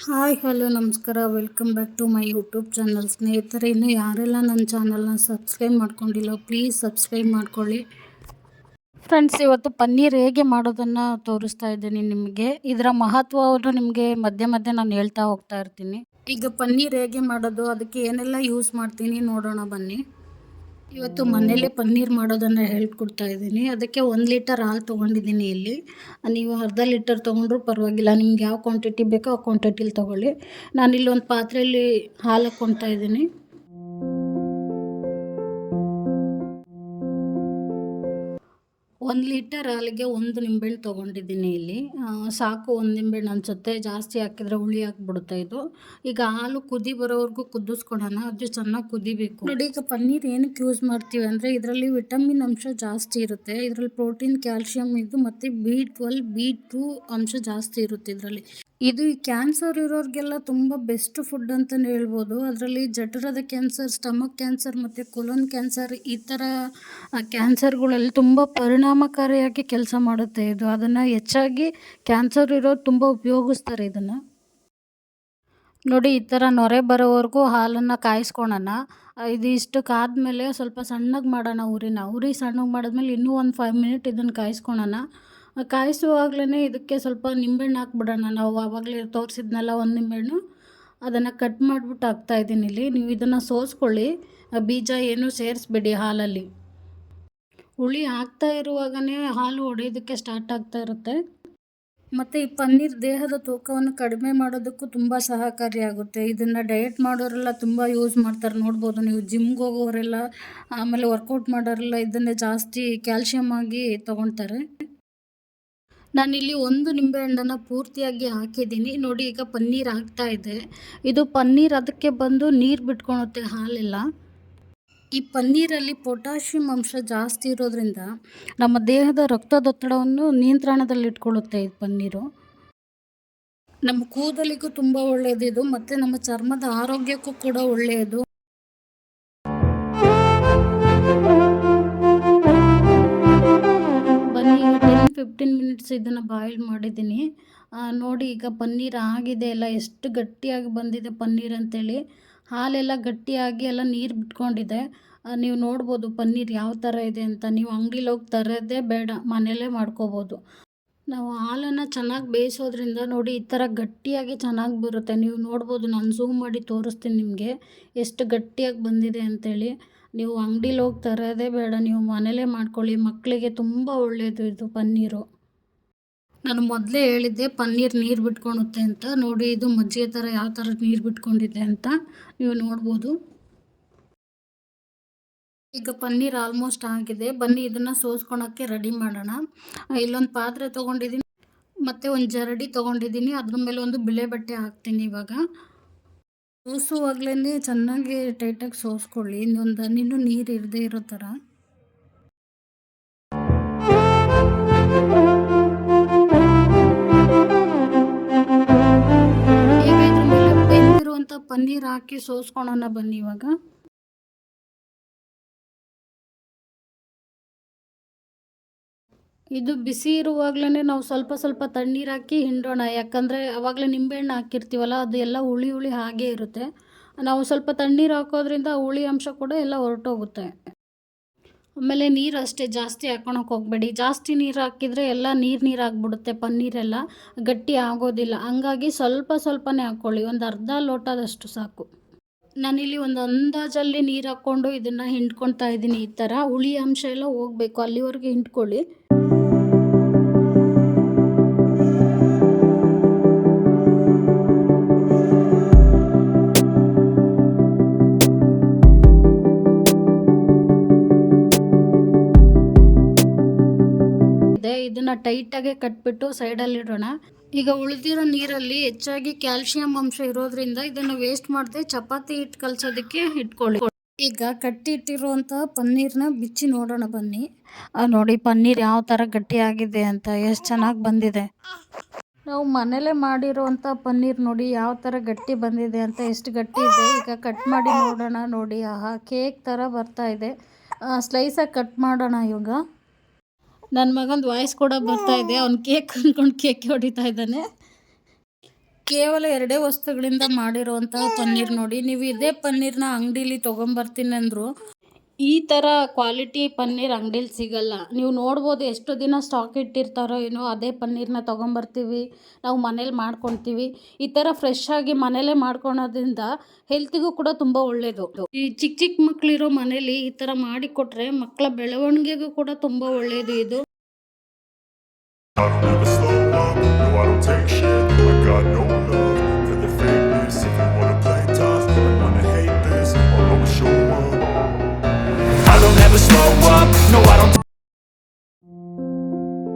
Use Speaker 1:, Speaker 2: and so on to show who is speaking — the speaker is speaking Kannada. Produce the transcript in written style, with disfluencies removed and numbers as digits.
Speaker 1: ಹಾಯ್ ಹಲೋ ನಮಸ್ಕಾರ, welcome back to my YouTube channel. ಸ್ನೇಹಿತರೆ, ಇನ್ನೂ ಯಾರೆಲ್ಲ ನನ್ನ ಚಾನಲ್ನ ಸಬ್ಸ್ಕ್ರೈಬ್ ಮಾಡ್ಕೊಂಡಿಲ್ಲ ಪ್ಲೀಸ್ ಸಬ್ಸ್ಕ್ರೈಬ್ ಮಾಡ್ಕೊಳ್ಳಿ. ಫ್ರೆಂಡ್ಸ್, ಇವತ್ತು ಪನ್ನೀರ್ ಹೇಗೆ ಮಾಡೋದನ್ನು ತೋರಿಸ್ತಾ ಇದ್ದೀನಿ ನಿಮಗೆ. ಇದರ ಮಹತ್ವವನ್ನು ನಿಮಗೆ ಮಧ್ಯೆ ಮಧ್ಯೆ ನಾನು ಹೇಳ್ತಾ ಹೋಗ್ತಾ ಇರ್ತೀನಿ. ಈಗ ಪನ್ನೀರ್ ಹೇಗೆ ಮಾಡೋದು, ಅದಕ್ಕೆ ಏನೆಲ್ಲ ಯೂಸ್ ಮಾಡ್ತೀನಿ ನೋಡೋಣ ಬನ್ನಿ. ಇವತ್ತು ಮನೇಲೇ ಪನ್ನೀರ್ ಮಾಡೋದನ್ನು ಹೇಳ್ಕೊಡ್ತಾ ಇದ್ದೀನಿ. ಅದಕ್ಕೆ 1 ಲೀಟರ್ ಹಾಲು ತೊಗೊಂಡಿದ್ದೀನಿ. ಇಲ್ಲಿ ನೀವು ಅರ್ಧ ಲೀಟರ್ ತೊಗೊಂಡ್ರೂ ಪರವಾಗಿಲ್ಲ, ನಿಮ್ಗೆ ಯಾವ ಕ್ವಾಂಟಿಟಿ ಬೇಕೋ ಆ ಕ್ವಾಂಟಿಟಿಲಿ ತೊಗೊಳ್ಳಿ. ನಾನಿಲ್ಲಿ ಒಂದು ಪಾತ್ರೆಯಲ್ಲಿ ಹಾಲು ಹಾಕ್ಕೊಳ್ತಾ ಇದ್ದೀನಿ. 1 ಲೀಟರ್ ಹಾಲಿಗೆ 1 ನಿಂಬೆಹಣ್ಣು ತೊಗೊಂಡಿದ್ದೀನಿ. ಇಲ್ಲಿ ಸಾಕು, 1 ನಿಂಬೆಹಣ್ಣು ಅನಿಸುತ್ತೆ, ಜಾಸ್ತಿ ಹಾಕಿದರೆ ಹುಳಿ ಆಗಿಬಿಡುತ್ತೆ ಇದು. ಈಗ ಹಾಲು ಕುದಿ ಬರೋವರೆಗೂ ಕುದಿಸ್ಕೊಳೋಣ, ಅದು ಚೆನ್ನಾಗಿ ಕುದಿಬೇಕು. ನೋಡಿ, ಈಗ ಪನ್ನೀರ್ ಏನಕ್ಕೆ ಯೂಸ್ ಮಾಡ್ತೀವಿ ಅಂದರೆ ಇದರಲ್ಲಿ ವಿಟಮಿನ್ ಅಂಶ ಜಾಸ್ತಿ ಇರುತ್ತೆ. ಇದರಲ್ಲಿ ಪ್ರೋಟೀನ್, ಕ್ಯಾಲ್ಶಿಯಂ ಇದು ಮತ್ತು B12 B2 ಅಂಶ ಜಾಸ್ತಿ ಇರುತ್ತೆ ಇದರಲ್ಲಿ. ಇದು ಈ ಕ್ಯಾನ್ಸರ್ ಇರೋರಿಗೆಲ್ಲ ತುಂಬ ಬೆಸ್ಟ್ ಫುಡ್ ಅಂತಲೇ ಹೇಳ್ಬೋದು. ಅದರಲ್ಲಿ ಜಠರದ ಕ್ಯಾನ್ಸರ್, ಸ್ಟಮಕ್ ಕ್ಯಾನ್ಸರ್ ಮತ್ತು ಕೊಲೊನ್ ಕ್ಯಾನ್ಸರ್, ಈ ಥರ ಕ್ಯಾನ್ಸರ್ಗಳಲ್ಲಿ ತುಂಬ ಪರಿಣಾಮಕಾರಿಯಾಗಿ ಕೆಲಸ ಮಾಡುತ್ತೆ ಇದು. ಅದನ್ನು ಹೆಚ್ಚಾಗಿ ಕ್ಯಾನ್ಸರ್ ಇರೋರು ತುಂಬ ಉಪಯೋಗಿಸ್ತಾರೆ ಇದನ್ನು. ನೋಡಿ, ಈ ಥರ ನೊರೆ ಬರೋವರೆಗೂ ಹಾಲನ್ನು ಕಾಯಿಸ್ಕೊಳೋಣ. ಇದು ಇಷ್ಟಕ್ಕಾದ್ಮೇಲೆ ಸ್ವಲ್ಪ ಸಣ್ಣಗೆ ಮಾಡೋಣ ಉರಿ ಸಣ್ಣಗೆ ಮಾಡಿದ್ಮೇಲೆ ಇನ್ನೂ ಒಂದು 5 ಮಿನಿಟ್ ಇದನ್ನು ಕಾಯಿಸ್ಕೊಳೋಣ. ಕಾಯಿಸುವಾಗಲೇ ಇದಕ್ಕೆ ಸ್ವಲ್ಪ ನಿಂಬೆಹಣ್ಣು ಹಾಕ್ಬಿಡೋಣ. ನಾವು ಆವಾಗಲೇ ತೋರಿಸಿದ್ನಲ್ಲ 1 ನಿಂಬೆಹಣ್ಣು, ಅದನ್ನು ಕಟ್ ಮಾಡಿಬಿಟ್ಟು ಹಾಕ್ತಾಯಿದ್ದೀನಿ ಇಲ್ಲಿ. ನೀವು ಇದನ್ನು ಸೋಸ್ಕೊಳ್ಳಿ, ಬೀಜ ಏನೂ ಸೇರಿಸ್ಬೇಡಿ ಹಾಲಲ್ಲಿ. ಹುಳಿ ಹಾಕ್ತಾ ಇರುವಾಗಲೇ ಹಾಲು ಒಡೆಯೋದಕ್ಕೆ ಸ್ಟಾರ್ಟ್ ಆಗ್ತಾ ಇರುತ್ತೆ. ಮತ್ತು ಈ ಪನ್ನೀರ್ ದೇಹದ ತೂಕವನ್ನು ಕಡಿಮೆ ಮಾಡೋದಕ್ಕೂ ತುಂಬ ಸಹಕಾರಿಯಾಗುತ್ತೆ. ಇದನ್ನು ಡಯಟ್ ಮಾಡೋರೆಲ್ಲ ತುಂಬ ಯೂಸ್ ಮಾಡ್ತಾರೆ, ನೋಡ್ಬೋದು ನೀವು. ಜಿಮ್ಗೆ ಹೋಗೋರೆಲ್ಲ, ಆಮೇಲೆ ವರ್ಕೌಟ್ ಮಾಡೋರೆಲ್ಲ ಇದನ್ನೇ ಜಾಸ್ತಿ ಕ್ಯಾಲ್ಶಿಯಮ್ ಆಗಿ ತೊಗೊಳ್ತಾರೆ. ನಾನಿಲ್ಲಿ 1 ನಿಂಬೆಹಣ್ಣನ್ನು ಪೂರ್ತಿಯಾಗಿ ಹಾಕಿದ್ದೀನಿ. ನೋಡಿ, ಈಗ ಪನ್ನೀರ್ ಆಗ್ತಾ ಇದೆ. ಇದು ಪನ್ನೀರ್ ಅದಕ್ಕೆ ಬಂದು ನೀರು ಬಿಟ್ಕೊಳುತ್ತೆ ಹಾಲೆಲ್ಲ. ಈ ಪನ್ನೀರಲ್ಲಿ ಪೊಟ್ಯಾಷಿಯಂ ಅಂಶ ಜಾಸ್ತಿ ಇರೋದ್ರಿಂದ ನಮ್ಮ ದೇಹದ ರಕ್ತದೊತ್ತಡವನ್ನು ನಿಯಂತ್ರಣದಲ್ಲಿಟ್ಕೊಳ್ಳುತ್ತೆ ಈ ಪನ್ನೀರು. ನಮ್ಮ ಕೂದಲಿಗೂ ತುಂಬ ಒಳ್ಳೆಯದು ಇದು, ಮತ್ತು ನಮ್ಮ ಚರ್ಮದ ಆರೋಗ್ಯಕ್ಕೂ ಕೂಡ ಒಳ್ಳೆಯದು. ಬನ್ನಿ, 10-15 ಮಿನಿಟ್ಸ್ ಇದನ್ನು ಬಾಯ್ಲ್ ಮಾಡಿದ್ದೀನಿ. ನೋಡಿ, ಈಗ ಪನ್ನೀರ್ ಆಗಿದೆ ಎಲ್ಲ, ಎಷ್ಟು ಗಟ್ಟಿಯಾಗಿ ಬಂದಿದೆ ಪನ್ನೀರ್ ಅಂತೇಳಿ. ಹಾಲೆಲ್ಲ ಗಟ್ಟಿಯಾಗಿ ಎಲ್ಲ ನೀರು ಬಿಟ್ಕೊಂಡಿದೆ. ನೀವು ನೋಡ್ಬೋದು ಪನ್ನೀರ್ ಯಾವ ಥರ ಇದೆ ಅಂತ. ನೀವು ಅಂಗಡಿಲಿ ಹೋಗಿ ತರೋದೇ ಬೇಡ, ಮನೆಯಲ್ಲೇ ಮಾಡ್ಕೋಬೋದು. ನಾವು ಹಾಲನ್ನು ಚೆನ್ನಾಗಿ ಬೇಯಿಸೋದ್ರಿಂದ ನೋಡಿ ಈ ಥರ ಗಟ್ಟಿಯಾಗಿ ಚೆನ್ನಾಗಿ ಬರುತ್ತೆ. ನೀವು ನೋಡ್ಬೋದು, ನಾನು ಝೂಮ್ ಮಾಡಿ ತೋರಿಸ್ತೀನಿ ನಿಮಗೆ ಎಷ್ಟು ಗಟ್ಟಿಯಾಗಿ ಬಂದಿದೆ ಅಂಥೇಳಿ. ನೀವು ಅಂಗಡಿಲಿ ಹೋಗಿ ತರೋದೇ ಬೇಡ, ನೀವು ಮನೇಲೇ ಮಾಡ್ಕೊಳ್ಳಿ. ಮಕ್ಕಳಿಗೆ ತುಂಬ ಒಳ್ಳೆಯದು ಇದು ಪನ್ನೀರು. ನಾನು ಮೊದಲೇ ಹೇಳಿದ್ದೆ ಪನ್ನೀರ್ ನೀರು ಬಿಟ್ಕೊಳುತ್ತೆ ಅಂತ. ನೋಡಿ, ಇದು ಮಜ್ಜಿಗೆ ಥರ ಯಾವ ಥರ ನೀರು ಬಿಟ್ಕೊಂಡಿದೆ ಅಂತ ನೀವು ನೋಡ್ಬೋದು. ಈಗ ಪನ್ನೀರ್ ಆಲ್ಮೋಸ್ಟ್ ಆಗಿದೆ. ಬನ್ನಿ, ಇದನ್ನು ಸೋಸ್ಕೊಳಕ್ಕೆ ರೆಡಿ ಮಾಡೋಣ. ಇಲ್ಲೊಂದು ಪಾತ್ರೆ ತೊಗೊಂಡಿದ್ದೀನಿ, ಮತ್ತು ಒಂದು ಜರಡಿ ತೊಗೊಂಡಿದ್ದೀನಿ. ಅದ್ರ ಮೇಲೆ ಒಂದು ಬಿಳೆ ಬಟ್ಟೆ ಹಾಕ್ತೀನಿ. ಇವಾಗ ಸೋಸುವಾಗಲೇ ಚೆನ್ನಾಗಿ ಟೈಟಾಗಿ ಸೋಸ್ಕೊಳ್ಳಿ, ಇನ್ನೊಂದು ಹನಿನೂ ನೀರು ಇರದೇ ಇರೋ ಥರ. ಈಗ ಇದ್ರ ಮೇಲೆ ಬೆಂದಿರುವಂಥ ಪನ್ನೀರ್ ಹಾಕಿ ಸೋಸ್ಕೊಳೋಣ ಬನ್ನಿ. ಇವಾಗ ಇದು ಬಿಸಿ ಇರುವಾಗಲೇ ನಾವು ಸ್ವಲ್ಪ ಸ್ವಲ್ಪ ತಣ್ಣೀರು ಹಾಕಿ ಹಿಂಡೋಣ. ಯಾಕಂದರೆ ಆವಾಗಲೇ ನಿಂಬೆಹಣ್ಣು ಹಾಕಿರ್ತೀವಲ್ಲ, ಅದು ಎಲ್ಲ ಹುಳಿ ಹುಳಿ ಹಾಗೇ ಇರುತ್ತೆ. ನಾವು ಸ್ವಲ್ಪ ತಣ್ಣೀರು ಹಾಕೋದ್ರಿಂದ ಹುಳಿ ಅಂಶ ಕೂಡ ಎಲ್ಲ ಹೊರಟೋಗುತ್ತೆ. ಆಮೇಲೆ ನೀರು ಅಷ್ಟೇ, ಜಾಸ್ತಿ ಹಾಕೊಳಕ್ಕೆ ಹೋಗಬೇಡಿ. ಜಾಸ್ತಿ ನೀರು ಹಾಕಿದರೆ ಎಲ್ಲ ನೀರು ಆಗಿಬಿಡುತ್ತೆ, ಪನ್ನೀರೆಲ್ಲ ಗಟ್ಟಿ ಆಗೋದಿಲ್ಲ. ಹಂಗಾಗಿ ಸ್ವಲ್ಪ ಸ್ವಲ್ಪನೇ ಹಾಕ್ಕೊಳ್ಳಿ, ಒಂದು ಅರ್ಧ ಲೋಟದಷ್ಟು ಸಾಕು. ನಾನಿಲ್ಲಿ ಒಂದು ಅಂದಾಜಲ್ಲಿ ನೀರು ಹಾಕ್ಕೊಂಡು ಇದನ್ನು ಹಿಂಡ್ಕೊಳ್ತಾ ಇದ್ದೀನಿ. ಈ ಥರ ಹುಳಿ ಅಂಶ ಎಲ್ಲ ಹೋಗಬೇಕು, ಅಲ್ಲಿವರೆಗೆ ಹಿಂಡ್ಕೊಳ್ಳಿ. ಇದನ್ನು ಟೈಟಾಗೆ ಕಟ್ಬಿಟ್ಟು ಸೈಡಲ್ಲಿ ಇಡೋಣ. ಈಗ ಉಳಿದಿರೋ ನೀರಲ್ಲಿ ಹೆಚ್ಚಾಗಿ ಕ್ಯಾಲ್ಶಿಯಂ ಅಂಶ ಇರೋದ್ರಿಂದ ಇದನ್ನು ವೇಸ್ಟ್ ಮಾಡದೆ ಚಪಾತಿ ಹಿಟ್ಟು ಕಲಸೋದಕ್ಕೆ ಇಟ್ಕೊಳ್ಳಿ. ಈಗ ಕಟ್ಟಿ ಇಟ್ಟಿರುವಂತಹ ಪನ್ನೀರ್ನ ಬಿಚ್ಚಿ ನೋಡೋಣ ಬನ್ನಿ. ನೋಡಿ, ಪನ್ನೀರ್ ಯಾವ ಥರ ಗಟ್ಟಿಯಾಗಿದೆ ಅಂತ, ಎಷ್ಟು ಚೆನ್ನಾಗಿ ಬಂದಿದೆ. ನಾವು ಮನೇಲೇ ಮಾಡಿರೋವಂಥ ಪನ್ನೀರ್ ನೋಡಿ ಯಾವ ಥರ ಗಟ್ಟಿ ಬಂದಿದೆ ಅಂತ, ಎಷ್ಟು ಗಟ್ಟಿ ಇದೆ. ಈಗ ಕಟ್ ಮಾಡಿ ನೋಡೋಣ. ನೋಡಿ, ಆಹಾ, ಕೇಕ್ ಥರ ಬರ್ತಾ ಇದೆ. ಸ್ಲೈಸಾಗಿ ಕಟ್ ಮಾಡೋಣ. ಇವಾಗ ನನ್ನ ಮಗಂದು ವಾಯ್ಸ್ ಕೂಡ ಬರ್ತಾ ಇದೆ, ಅವ್ನು ಕೇಕ್ ಅಂದ್ಕೊಂಡು ಕೇಕ್ ಹೊಡಿತಾ ಇದ್ದಾನೆ. ಕೇವಲ 2 ವಸ್ತುಗಳಿಂದ ಮಾಡಿರುವಂತಹ ಪನ್ನೀರ್ ನೋಡಿ. ನೀವು ಇದೇ ಪನ್ನೀರ್‌ನ ಅಂಗಡಿಲಿ ತೊಗೊಂಬರ್ತೀನಿ ಅಂದ್ರು, ಈ ಥರ ಕ್ವಾಲಿಟಿ ಪನ್ನೀರ್ ಅಂಗಡಿಲಿ ಸಿಗಲ್ಲ. ನೀವು ನೋಡ್ಬೋದು ಎಷ್ಟು ದಿನ ಸ್ಟಾಕ್ ಇಟ್ಟಿರ್ತಾರೋ ಏನೋ, ಅದೇ ಪನ್ನೀರ್‌ನ ತೊಗೊಂಬರ್ತೀವಿ, ನಾವು ಮನೇಲಿ ಮಾಡ್ಕೊಳ್ತೀವಿ. ಈ ಥರ ಫ್ರೆಶ್ ಆಗಿ ಮನೇಲೇ ಮಾಡ್ಕೊಳೋದ್ರಿಂದ ಹೆಲ್ತಿಗೂ ಕೂಡ ತುಂಬ ಒಳ್ಳೆಯದು. ಈ ಚಿಕ್ಕ ಚಿಕ್ಕ ಮಕ್ಕಳಿರೋ ಮನೇಲಿ ಈ ಥರ ಮಾಡಿಕೊಟ್ರೆ ಮಕ್ಕಳ ಬೆಳವಣಿಗೆಗೂ ಕೂಡ ತುಂಬ ಒಳ್ಳೆಯದು ಇದು.
Speaker 2: I don't ever slow up, no I don't take shit, I got no love